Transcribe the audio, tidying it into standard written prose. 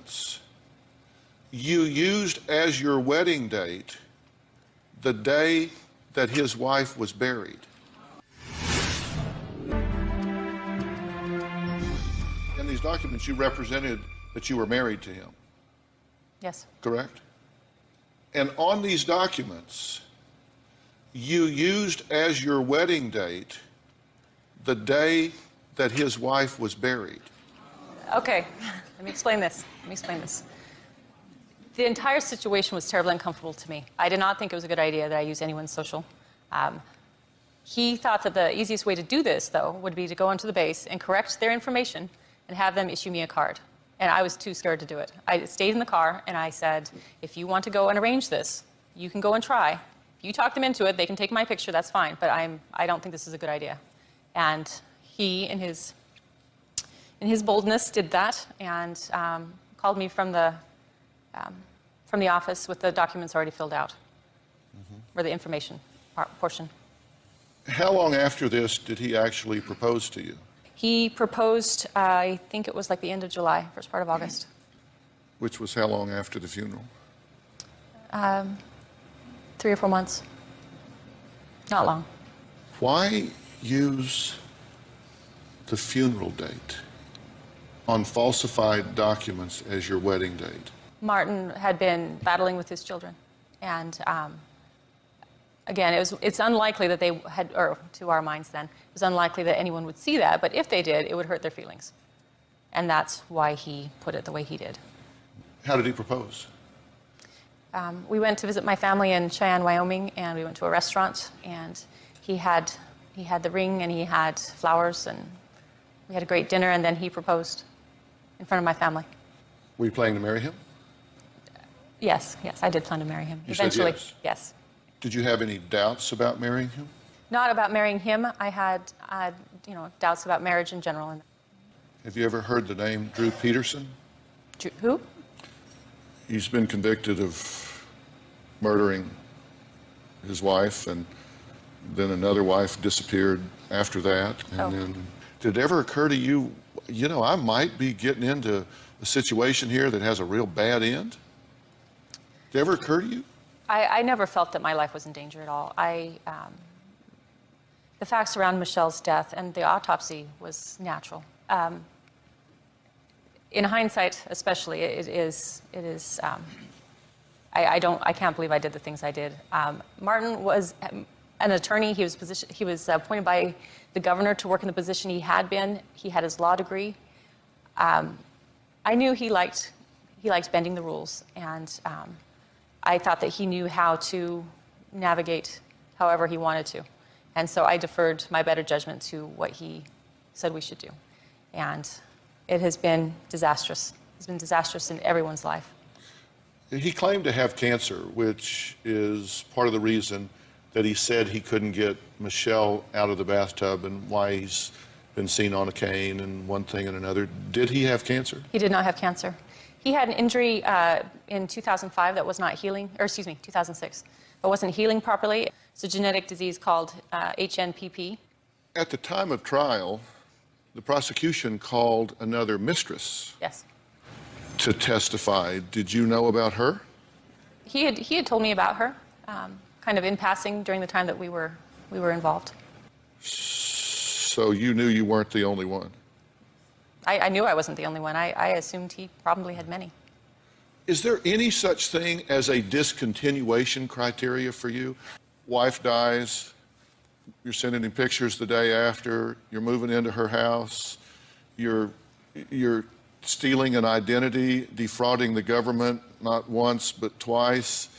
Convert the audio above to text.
documents, you used as your wedding date the day that his wife was buried. In these documents, you represented that you were married to him. Yes. Correct? And on these documents, you used as your wedding date the day that his wife was buried. Okay, let me explain this. The entire situation was terribly uncomfortable to me. I did not think it was a good idea that I use anyone's social. He thought that the easiest way to do this, though, would be to go onto the base and correct their information and have them issue me a card. And I was too scared to do it. I stayed in the car and I said, if you want to go and arrange this, you can go and try. If you talk them into it, they can take my picture, that's fine, but I don't think this is a good idea. And he, in his boldness, did that and called me from the office with the documents already filled out, or the information portion. How long after this did he actually propose to you? He proposed, I think it was like the end of July, first part of August. Which was how long after the funeral? 3 or 4 months. Not long. Why use the funeral date on falsified documents as your wedding date? Martin had been battling with his children, and again, it's unlikely that they had, or to our minds then, it was unlikely that anyone would see that, but if they did, it would hurt their feelings. And that's why he put it the way he did. How did he propose? We went to visit my family in Cheyenne, Wyoming, and we went to a restaurant, and he had the ring and he had flowers, and we had a great dinner, and then he proposed in front of my family. Were you planning to marry him? Yes, I did plan to marry him. You Eventually, said yes. Yes. Did you have any doubts about marrying him? Not about marrying him. I had doubts about marriage in general. Have you ever heard the name Drew Peterson? Who? He's been convicted of murdering his wife, and then another wife disappeared after that. And then, did it ever occur to you, I might be getting into a situation here that has a real bad end? Did it ever occur to you? I never felt that my life was in danger at all. The facts around Michelle's death and the autopsy was natural. In hindsight, especially, I can't believe I did the things I did. Martin was an attorney. He was appointed by the governor to work in the position he had been. He had his law degree. I knew he liked bending the rules, and I thought that he knew how to navigate however he wanted to. And so I deferred my better judgment to what he said we should do. And it has been disastrous. It's been disastrous in everyone's life. He claimed to have cancer, which is part of the reason that he said he couldn't get Michelle out of the bathtub and why he's been seen on a cane and one thing and another. Did he have cancer? He did not have cancer. He had an injury in 2005 that was not healing, or excuse me, 2006, but wasn't healing properly. It's a genetic disease called HNPP. At the time of trial, the prosecution called another mistress. Yes. To testify. Did you know about her? He had told me about her, kind of in passing during the time that we were involved. So you knew you weren't the only one? I knew I wasn't the only one. I assumed he probably had many. Is there any such thing as a discontinuation criteria for you? Wife dies, you're sending him pictures the day after, you're moving into her house, you're stealing an identity, defrauding the government not once but twice.